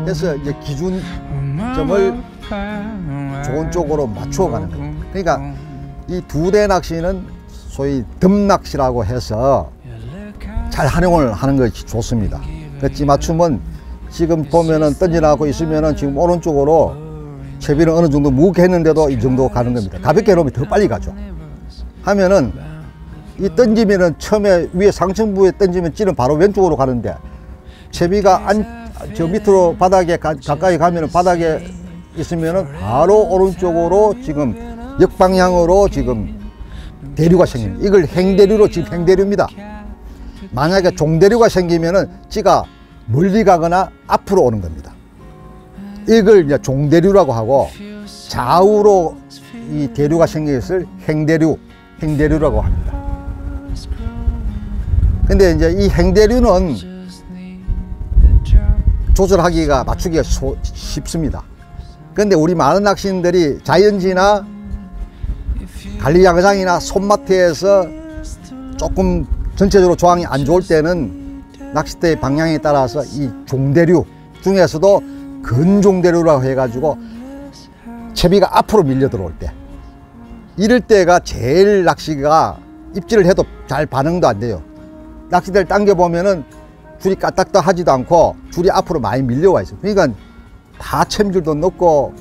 그래서 이제 기준점을 좋은 쪽으로 맞추어 가는 거예요. 그러니까 이 두 대 낚시는 소위 덤낚시라고 해서 잘 활용을 하는 것이 좋습니다. 그 찌맞춤은 지금 보면은 던져나가고 있으면은 지금 오른쪽으로 채비를 어느 정도 무겁게 했는데도 이 정도 가는 겁니다. 가볍게 해놓으면 더 빨리 가죠. 하면은 이 던지면은 처음에 위에 상층부에 던지면 찌는 바로 왼쪽으로 가는데 채비가 저 밑으로 바닥에 가까이 가면은 바닥에 있으면은 바로 오른쪽으로 지금 역방향으로 지금 대류가 생깁니다. 이걸 행대류로 지금 행대류입니다. 만약에 종대류가 생기면은 찌가 멀리 가거나 앞으로 오는 겁니다. 이걸 이제 종대류라고 하고 좌우로 이 대류가 생겼을 행대류라고 합니다. 근데 이제 이 행대류는 조절하기가 맞추기가 쉽습니다. 그런데 우리 많은 낚시인들이 자연지나 관리양장이나 손마트에서 조금 전체적으로 조항이 안 좋을 때는 낚싯대의 방향에 따라서 이 종대류 중에서도 근종대류라고 해가지고 채비가 앞으로 밀려 들어올 때 이럴 때가 제일 낚시가 입질을 해도 잘 반응도 안 돼요. 낚싯대를 당겨보면은 줄이 까딱딱 하지도 않고 줄이 앞으로 많이 밀려와 있어요. 그러니까 다 챔줄도 넣고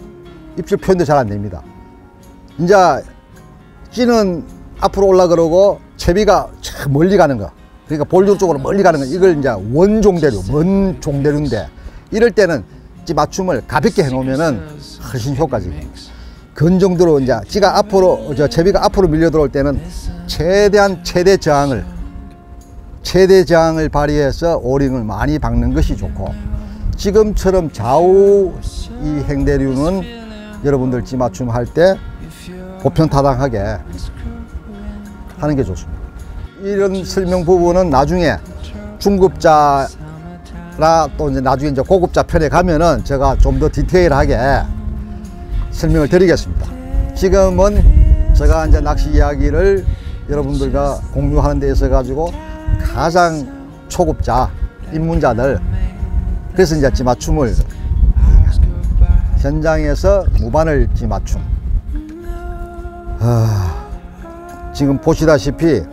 입질 표현도 잘 안 됩니다. 이제 찌는 앞으로 올라 그러고 채비가 멀리 가는 거, 그러니까 볼륨 쪽으로 멀리 가는 거, 이걸 이제 원종대류, 원종대류인데 이럴 때는 찌 맞춤을 가볍게 해 놓으면은 훨씬 효과적입니다. 근정도로 이제 찌가 앞으로, 채비가 앞으로 밀려 들어올 때는 최대한 최대 저항을 발휘해서 오링을 많이 박는 것이 좋고, 지금처럼 좌우 이 행대류는 여러분들 찌 맞춤 할 때 보편타당하게 하는 게 좋습니다. 이런 설명 부분은 나중에 중급자라 또 이제 나중에 이제 고급자 편에 가면은 제가 좀 더 디테일하게 설명을 드리겠습니다. 지금은 제가 이제 낚시 이야기를 여러분들과 공유하는 데 있어 가지고 가장 초급자 입문자들, 그래서 이제 찌맞춤을 현장에서 무바늘 찌맞춤, 지금 보시다시피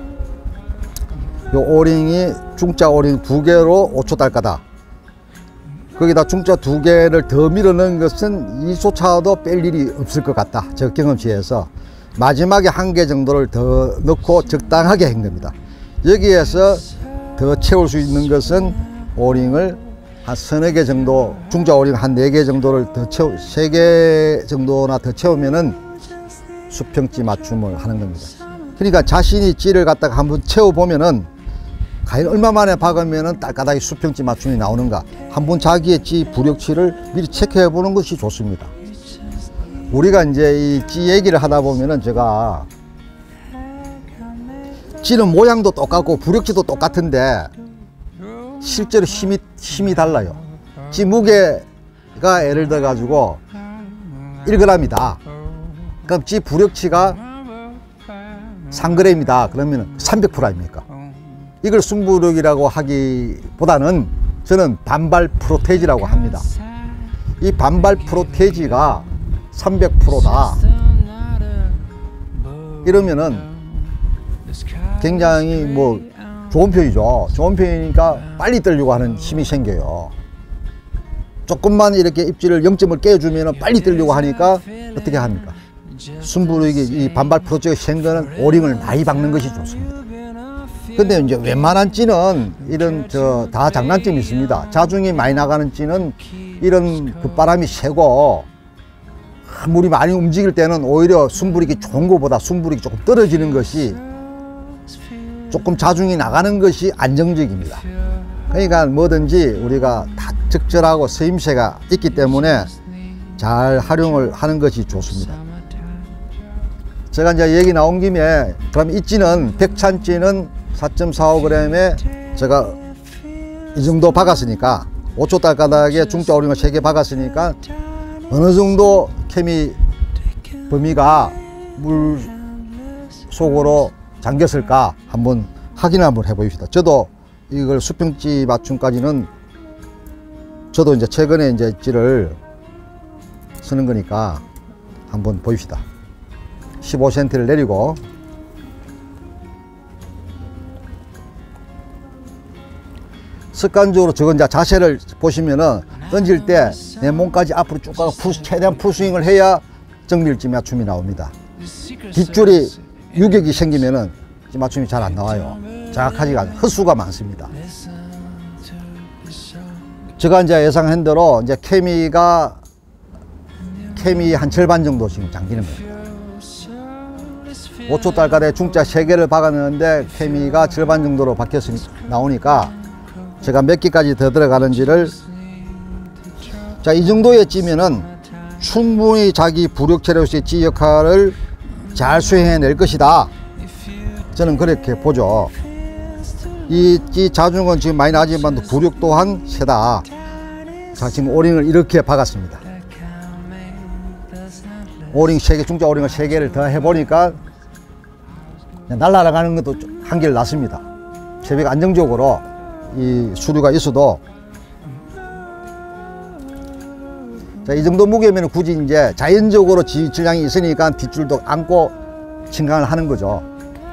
요 오링이 중자 오링 2개로 5초 달까다. 거기다 중자 2개를 더 밀어넣은 것은 2초차도 뺄 일이 없을 것 같다, 저 경험치에서. 마지막에 1개 정도를 더 넣고 적당하게 한 겁니다. 여기에서 더 채울 수 있는 것은 오링을 한 3-4개 정도, 중자 오링 한 4개 정도를 더 3개 정도나 더 채우면은 수평찌 맞춤을 하는 겁니다. 그러니까 자신이 찌를 갖다가 한번 채워보면은 과연 얼마 만에 박으면은 딸까닥이 수평찌 맞춤이 나오는가, 한번 자기의 찌 부력치를 미리 체크해 보는 것이 좋습니다. 우리가 이제 이 찌 얘기를 하다 보면은 제가 찌는 모양도 똑같고 부력치도 똑같은데 실제로 힘이 달라요. 찌 무게가 예를 들어 가지고 1g이다. 그럼 찌 부력치가 3g이다. 그러면 300% 아닙니까? 이걸 승부력이라고 하기보다는 저는 반발 프로테이지라고 합니다. 이 반발 프로테이지가 300%다. 이러면은 굉장히 뭐 좋은 편이죠. 좋은 편이니까 빨리 뜨려고 하는 힘이 생겨요. 조금만 이렇게 입질을 0점을 깨주면 빨리 뜨려고 하니까 어떻게 합니까? 숨부르기 이 반발 프로젝트 생거는 오링을 많이 박는 것이 좋습니다. 근데 이제 웬만한 찌는 이런 다 장단점이 있습니다. 자중이 많이 나가는 찌는 이런 그 바람이 세고 물이 많이 움직일 때는 오히려 숨부리기 좋은 것보다 숨부리기 조금 떨어지는 것이 조금 자중이 나가는 것이 안정적입니다. 그러니까 뭐든지 우리가 다 적절하고 쓰임새가 있기 때문에 잘 활용을 하는 것이 좋습니다. 제가 이제 얘기 나온 김에 그럼 이 찌는 백찬찌는 4.45g에 제가 이 정도 박았으니까 5초 딸가닥에 중자 오링을 3개 박았으니까 어느 정도 케미 범위가 물 속으로 잠겼을까 한번 확인을 한번 해보십시다. 저도 이걸 수평찌 맞춤까지는 저도 이제 최근에 이제 찌를 쓰는 거니까 한번 보십시다. 15cm를 내리고 습관적으로 저건 이제 자세를 보시면은 던질 때 내 몸까지 앞으로 쭉 가고 최대한 풀스윙을 해야 정밀찌 맞춤이 나옵니다. 뒷줄이 유격이 생기면은 찌 맞춤이 잘 안 나와요. 정확하지가 않아요. 헛수가 많습니다. 제가 이제 예상한 대로 이제 케미 한 절반 정도 지금 잠기는 겁니다. 5초 딸가닥에 중자 3개를 박았는데 케미가 절반 정도로 박혀서 나오니까 제가 몇 개까지 더 들어가는지를 자, 이 정도의 찌면은 충분히 자기 부력체로서의 찌 역할을 잘 수행해낼 것이다. 저는 그렇게 보죠. 이 찌 자중은 지금 많이 나지만 부력 또한 세다. 자, 지금 오링을 이렇게 박았습니다. 오링 3개, 중자 오링을 3개를 더 해보니까 날아가는 것도 한결 낫습니다. 채비가 안정적으로 이 수류가 있어도 자, 이 정도 무게면 굳이 이제 자연적으로 질량이 있으니까 뒷줄도 안고 침강을 하는 거죠.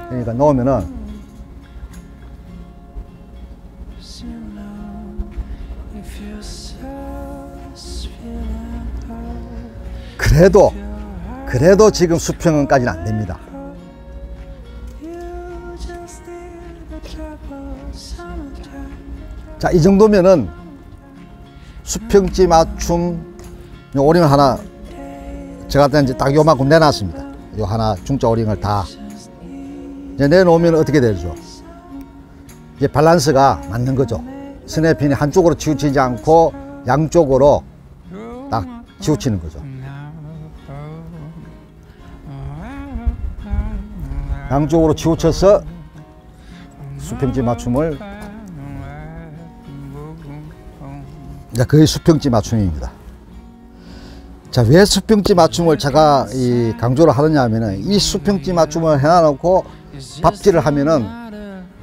그러니까 넣으면은 그래도 지금 수평은까지는 안 됩니다. 자, 이 정도면은 수평찌 맞춤 오링을 하나 제가 이제 딱 요만큼 내놨습니다. 요 하나 중자 오링을 다 이제 내놓으면 어떻게 되죠? 이제 밸런스가 맞는 거죠. 스냅핀이 한쪽으로 치우치지 않고 양쪽으로 딱 치우치는 거죠. 양쪽으로 치우쳐서 수평찌 맞춤을 거의 수평찌 맞춤입니다. 자, 왜 수평찌 맞춤을 제가 강조를 하느냐 하면은 이 수평찌 맞춤을 해놔놓고 밥질을 하면은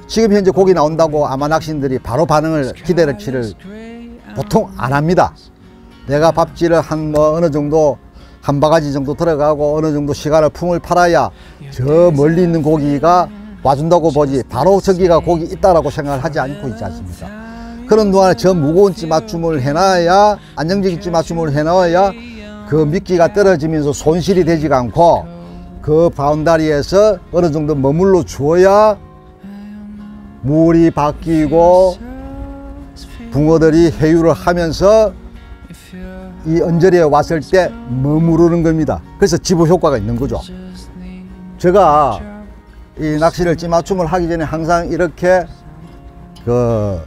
지금 현재 고기 나온다고 아마 낚시인들이 바로 반응을 기대치를 보통 안 합니다. 내가 밥질을 한 어느 정도 한 바가지 정도 들어가고 어느 정도 시간을 품을 팔아야 저 멀리 있는 고기가 와준다고 보지 바로 저기가 고기 있다라고 생각을 하지 않고 있지 않습니까? 그런 동안에 저 무거운 찌 맞춤을 해놔야 안정적인 찌 맞춤을 해놔야 그 미끼가 떨어지면서 손실이 되지가 않고 그 바운다리에서 어느 정도 머물러 주어야 물이 바뀌고 붕어들이 회유를 하면서 이 언저리에 왔을 때 머무르는 겁니다. 그래서 지부 효과가 있는 거죠. 제가 이 낚시를 찌 맞춤을 하기 전에 항상 이렇게 그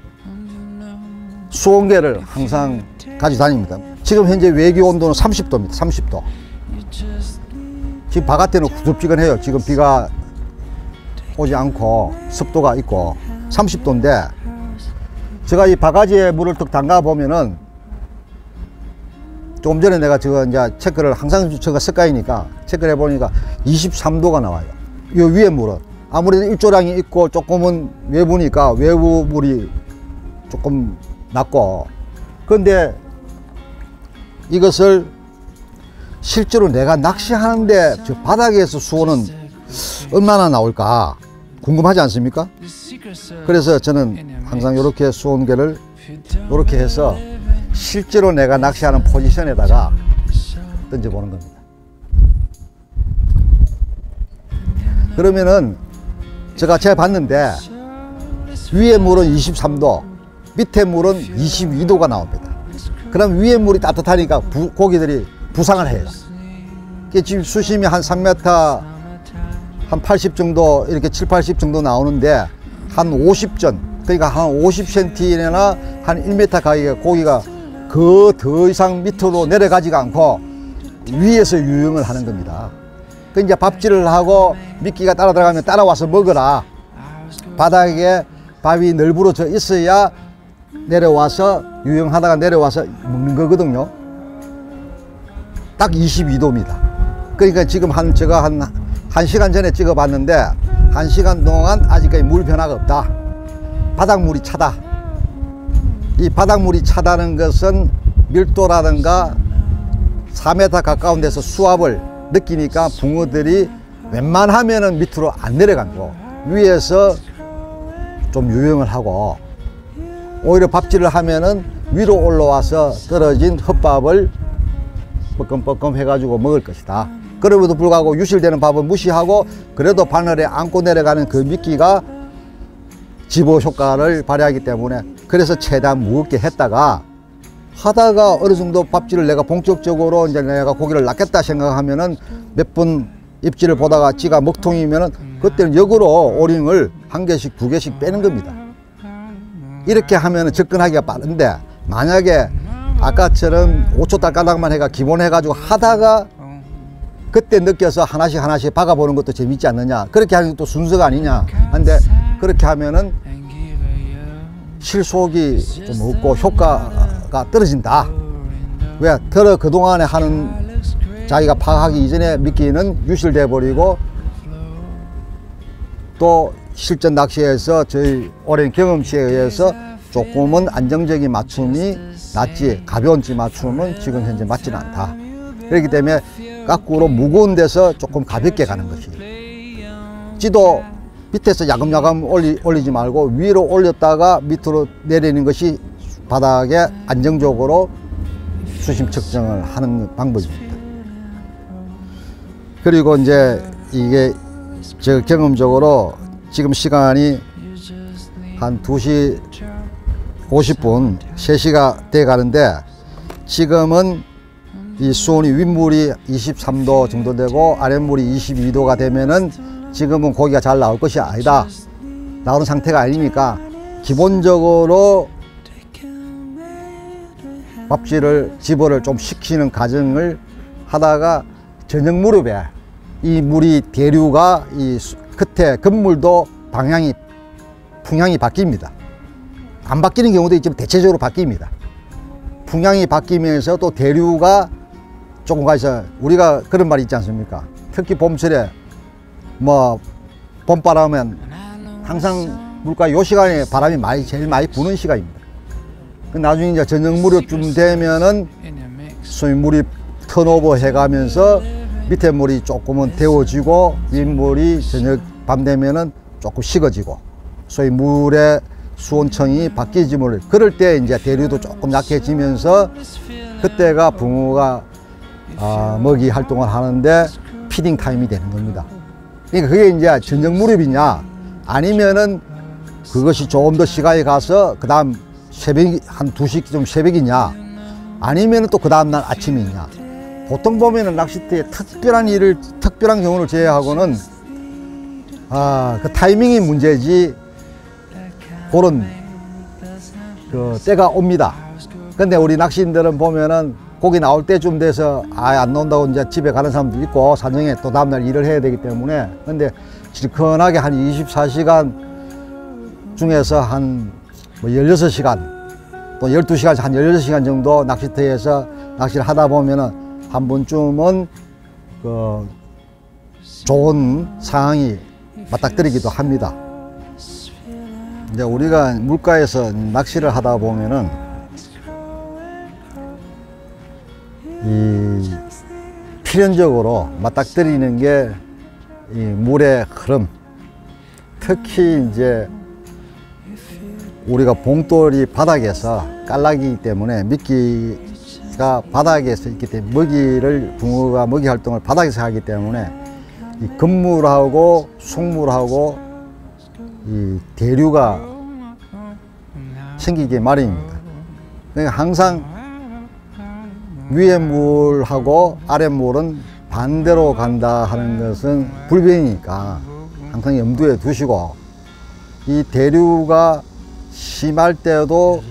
수온계를 항상 가지고 다닙니다. 지금 현재 외기 온도는 30도입니다. 30도. 지금 바깥에는 후덥지근해요. 지금 비가 오지 않고 습도가 있고 30도인데 제가 이 바가지에 물을 딱 담가 보면은 조금 전에 내가 저거 이제 체크를 항상 제가 습관이니까 체크를 해보니까 23도가 나와요. 이 위에 물은 아무래도 일조량이 있고 조금은 외부니까 외부 물이 조금 낮고 그런데 이것을 실제로 내가 낚시하는데 저 바닥에서 수온은 얼마나 나올까 궁금하지 않습니까? 그래서 저는 항상 이렇게 수온계를 이렇게 해서 실제로 내가 낚시하는 포지션에다가 던져보는 겁니다. 그러면은 제가 재봤는데 위에 물은 23도, 밑에 물은 22도가 나옵니다. 그럼 위에 물이 따뜻하니까 고기들이 부상을 해요. 지금 수심이 한 3m, 한 80 정도, 이렇게 7, 80 정도 나오는데 한 50전, 그러니까 한 50cm나 한 1m 가기가 고기가 그 더 이상 밑으로 내려가지가 않고 위에서 유영을 하는 겁니다. 그 이제 밥질을 하고 미끼가 따라 들어가면 따라와서 먹어라. 바닥에 밥이 널브러져 있어야 내려와서 유영하다가 내려와서 먹는 거거든요. 딱 22도입니다. 그러니까 지금 제가 한 1시간 전에 찍어 봤는데 1시간 동안 아직까지 물 변화가 없다. 바닥물이 차다. 이 바닥물이 차다는 것은 밀도라든가 4m 가까운 데서 수압을 느끼니까 붕어들이 웬만하면은 밑으로 안 내려가고 위에서 좀 유영을 하고 오히려 밥질을 하면은 위로 올라와서 떨어진 헛밥을 뻐끔뻐끔 해가지고 먹을 것이다. 그럼에도 불구하고 유실되는 밥은 무시하고 그래도 바늘에 안고 내려가는 그 미끼가 집어 효과를 발휘하기 때문에 그래서 최대한 무겁게 했다가 하다가 어느 정도 밥질을 내가 본격적으로 이제 내가 고기를 낚겠다 생각하면은 몇 분 입질을 보다가 찌가 먹통이면은 그때는 역으로 오링을 1개씩 2개씩 빼는 겁니다. 이렇게 하면은 접근하기가 빠른데 만약에 아까처럼 5초 딸가닥만 해가 기본 해가지고 하다가 그때 느껴서 하나씩 하나씩 박아보는 것도 재밌지 않느냐, 그렇게 하는 것도 순서가 아니냐 한데 그렇게 하면은 실속이 좀 없고 효과가 떨어진다. 왜? 그동안에 하는 자기가 파악하기 이전에 미끼는 유실돼 버리고 또 실전 낚시에서 저희 오랜 경험치에 의해서 조금은 안정적인 맞춤이 낫지 가벼운 찌 맞춤은 지금 현재 맞지는 않다. 그렇기 때문에 거꾸로 무거운 데서 조금 가볍게 가는 것이, 찌도 밑에서 야금야금 올리지 말고 위로 올렸다가 밑으로 내리는 것이 바닥에 안정적으로 수심 측정을 하는 방법입니다. 그리고 이제 이게 저 경험적으로 지금 시간이 한 2시 50분, 3시가 돼 가는데 지금은 이 수온이 윗물이 23도 정도 되고 아랫물이 22도가 되면은 지금은 고기가 잘 나올 것이 아니다. 나오는 상태가 아니니까 기본적으로 밥질을 집어를 좀 식히는 과정을 하다가 저녁 무렵에 이 물이 대류가 이 끝에 건물도 방향이 풍향이 바뀝니다. 안 바뀌는 경우도 있지만 대체적으로 바뀝니다. 풍향이 바뀌면서 또 대류가 조금 가서 우리가 그런 말이 있지 않습니까? 특히 봄철에 뭐 봄바람은 항상 물가 요 시간에 바람이 제일 많이 부는 시간입니다. 나중에 이제 저녁 무렵쯤 되면은 소위 물이 턴오버 해가면서 밑에 물이 조금은 데워지고 윗물이 저녁 밤 되면은 조금 식어지고 소위 물의 수온층이 바뀌지 물, 그럴 때 이제 대류도 조금 약해지면서 그때가 붕어가 먹이 활동을 하는데 피딩 타임이 되는 겁니다. 그러니까 그게 이제 저녁 무렵이냐 아니면은 그것이 조금 더 시간이 가서 그 다음 새벽 한 2시 좀 새벽이냐 아니면은 또 그 다음날 아침이냐. 보통 보면은 낚시터에 특별한 경우를 제외하고는 그 타이밍이 문제지 그런 그 때가 옵니다. 근데 우리 낚시인들은 보면은 고기 나올 때쯤 돼서 안 나온다고 이제 집에 가는 사람도 있고 사정에 또 다음날 일을 해야 되기 때문에, 근데 질끈하게 한 24시간 중에서 한 뭐 16시간 또 12시간 한 16시간 정도 낚시터에서 낚시를 하다 보면은 한 번쯤은 그 좋은 상황이 맞닥뜨리기도 합니다. 이제 우리가 물가에서 낚시를 하다 보면은 이 필연적으로 맞닥뜨리는 게 이 물의 흐름, 특히 이제 우리가 봉돌이 바닥에서 깔라기이기 때문에 미끼가 바닥에서 있기 때문에 붕어가 먹이 활동을 바닥에서 하기 때문에 이 급물하고 속물하고 이 대류가 생기기 마련입니다. 그러니까 항상 위에 물하고 아래 물은 반대로 간다 하는 것은 불변이니까 항상 염두에 두시고, 이 대류가 심할 때도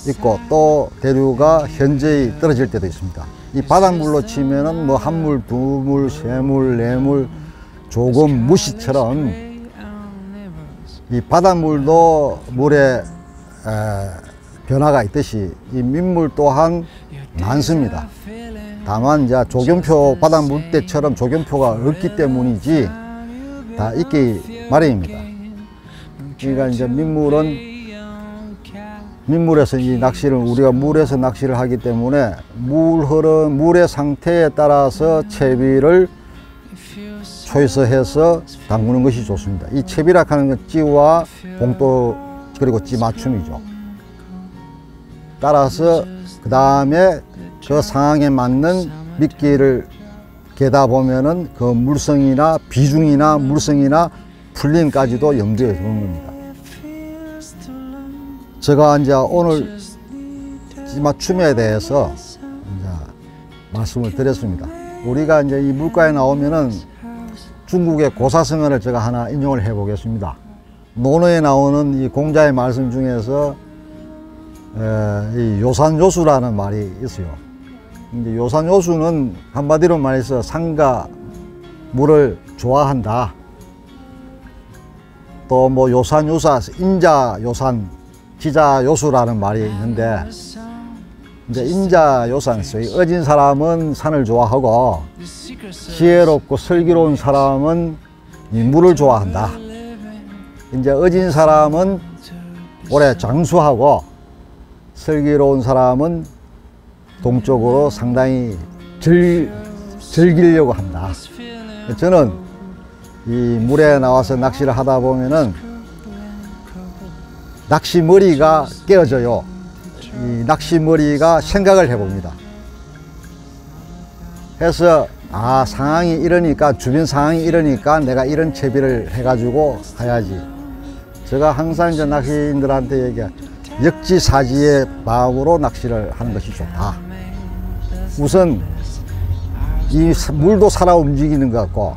있고 또 대류가 현저히 떨어질 때도 있습니다. 이 바닷물로 치면은 뭐 한물, 두물, 세물, 네물, 조금 무시처럼 이 바닷물도 물에 변화가 있듯이 이 민물 또한 많습니다. 다만 이제 조경표 바닷물 때처럼 조경표가 없기 때문이지 다 있기 마련입니다. 그러니까 이제 민물에서 이 낚시를, 우리가 물에서 낚시를 하기 때문에 물의 상태에 따라서 채비를 초이스해서 담그는 것이 좋습니다. 이 채비라 하는 건 찌와 봉도 그리고 찌 맞춤이죠. 따라서 그 다음에 그 상황에 맞는 미끼를 개다 보면은 그 물성이나 비중이나 물성이나 풀림까지도 염두에 두는 겁니다. 제가 이제 오늘 찌맞춤에 대해서 이제 말씀을 드렸습니다. 우리가 이제 이 물가에 나오면은 중국의 고사성어를 제가 하나 인용을 해 보겠습니다. 논어에 나오는 이 공자의 말씀 중에서 이 요산요수라는 말이 있어요. 이제 요산요수는 한마디로 말해서 상가 물을 좋아한다. 또 뭐 요산요사, 인자요산, 지자요수라는 말이 있는데, 이제 인자요산, 소위 어진 사람은 산을 좋아하고 지혜롭고 슬기로운 사람은 이 물을 좋아한다. 이제 어진 사람은 오래 장수하고 슬기로운 사람은 동쪽으로 상당히 즐기려고 한다. 저는 이 물에 나와서 낚시를 하다 보면은 낚시머리가 깨어져요. 이 낚시머리가 생각을 해봅니다. 해서 상황이 이러니까, 주변 상황이 이러니까 내가 이런 채비를 해가지고 해야지. 제가 항상 이제 낚시인들한테 얘기해, 역지사지의 마음으로 낚시를 하는 것이 좋다. 우선 이 물도 살아 움직이는 것 같고,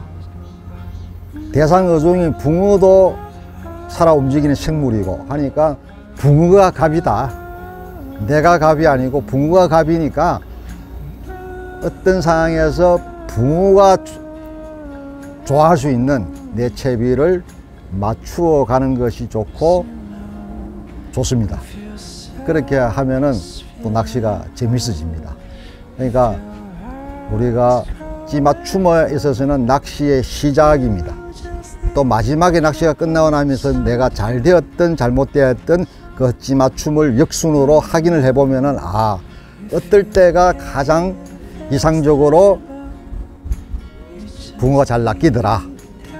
대상 어종인 붕어도 살아 움직이는 생물이고 하니까 붕어가 갑이다. 내가 갑이 아니고 붕어가 갑이니까 어떤 상황에서 붕어가 좋아할 수 있는 내 채비를 맞추어 가는 것이 좋고 좋습니다. 그렇게 하면은 또 낚시가 재밌어집니다. 그러니까 우리가 찌맞춤에 있어서는 낚시의 시작입니다. 또 마지막에 낚시가 끝나고 나면서 내가 잘 되었든 잘못되었든 그 찌맞춤을 역순으로 확인을 해보면은 어떨 때가 가장 이상적으로 붕어가 잘 낚이더라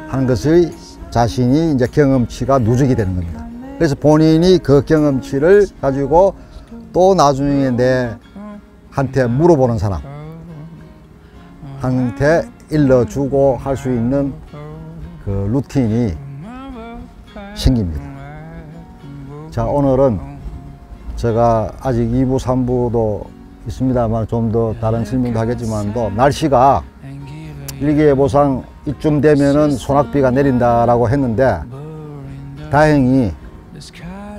하는 것의 자신이 이제 경험치가 누적이 되는 겁니다. 그래서 본인이 그 경험치를 가지고 또 나중에 내한테 물어보는 사람한테 일러주고 할 수 있는 그 루틴이 생깁니다. 자, 오늘은 제가 아직 2부, 3부도 있습니다만 좀 더 다른 설명도 하겠지만도 날씨가 일기예보상 이쯤 되면은 소낙비가 내린다라고 했는데 다행히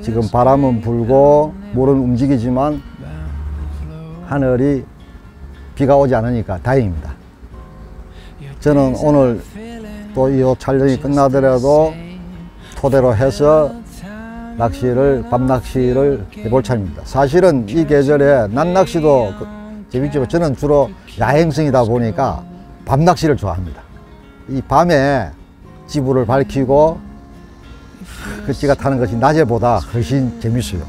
지금 바람은 불고 물은 움직이지만 하늘이 비가 오지 않으니까 다행입니다. 저는 오늘 또 이 촬영이 끝나더라도 토대로 해서 밤낚시를 해볼 참입니다. 사실은 이 계절에 낮낚시도 재밌지만 저는 주로 야행성이다 보니까 밤낚시를 좋아합니다. 이 밤에 지붕을 밝히고 그 찌가 타는 것이 낮에보다 훨씬 재밌어요.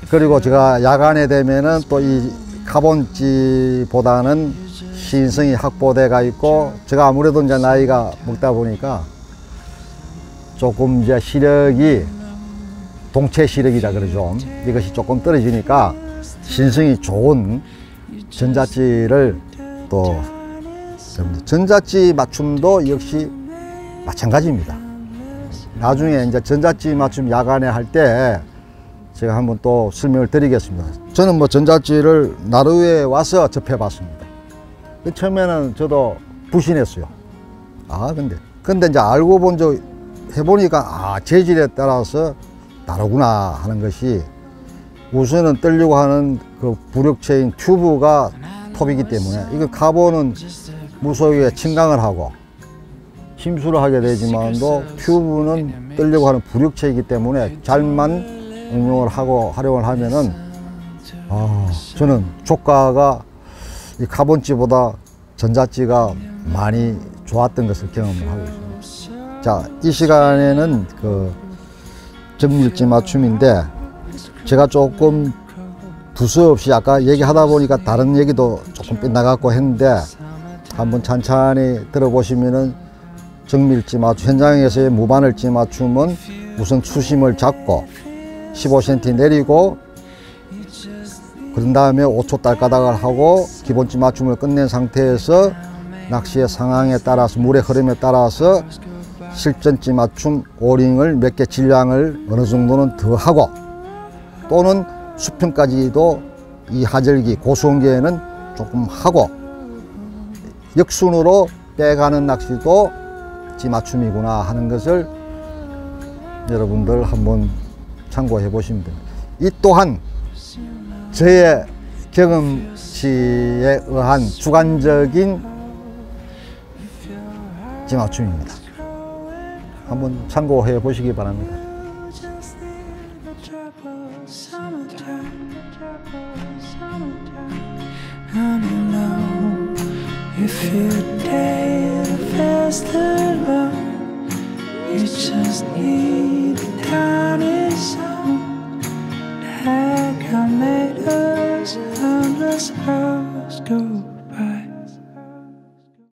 그리고 제가 야간에 되면은 또 이 카본찌보다는 시인성이 확보돼가 있고, 제가 아무래도 이제 나이가 먹다 보니까 조금 이제 시력이 동체 시력이라 그러죠. 이것이 조금 떨어지니까 신성이 좋은 전자찌를 또 전자찌 맞춤도 역시 마찬가지입니다. 나중에 이제 전자찌 맞춤 야간에 할 때 제가 한번 또 설명을 드리겠습니다. 저는 뭐 전자찌를 나루에 와서 접해봤습니다. 처음에는 저도 불신했어요. 근데 이제 알고 본 적 해보니까 재질에 따라서 다르구나 하는 것이, 우선은 뜨려고 하는 그 부력체인 튜브가 톱이기 때문에, 이거 카본은 무속에 침강을 하고 침수를 하게 되지만도 튜브는 뜨려고 하는 부력체이기 때문에 잘만 응용을 하고 활용을 하면은 저는 촉각가 이 카본찌보다 전자찌가 많이 좋았던 것을 경험을 하고 있습니다. 자, 이 시간에는 그 정밀찌 맞춤인데, 제가 조금 두서없이 아까 얘기하다 보니까 다른 얘기도 조금 빗나갔고 했는데, 한번 찬찬히 들어보시면은 정밀찌 맞춤, 현장에서의 무바늘찌 맞춤은 우선 수심을 잡고 15cm 내리고, 그런 다음에 5초 딸가닥을 하고 기본찌 맞춤을 끝낸 상태에서 낚시의 상황에 따라서, 물의 흐름에 따라서 실전찌 맞춤 오링을 몇 개 질량을 어느 정도는 더 하고, 또는 수평까지도 이 하절기 고수온기에는 조금 하고, 역순으로 빼가는 낚시도 찌 맞춤이구나 하는 것을 여러분들 한번 참고해 보시면 됩니다. 이 또한 저의 경험치에 의한 주관적인 찌 맞춤입니다. 한번 참고해 보시기 바랍니다. If your day feels too long, you just need a tiny song. Like I made us, endless hours go.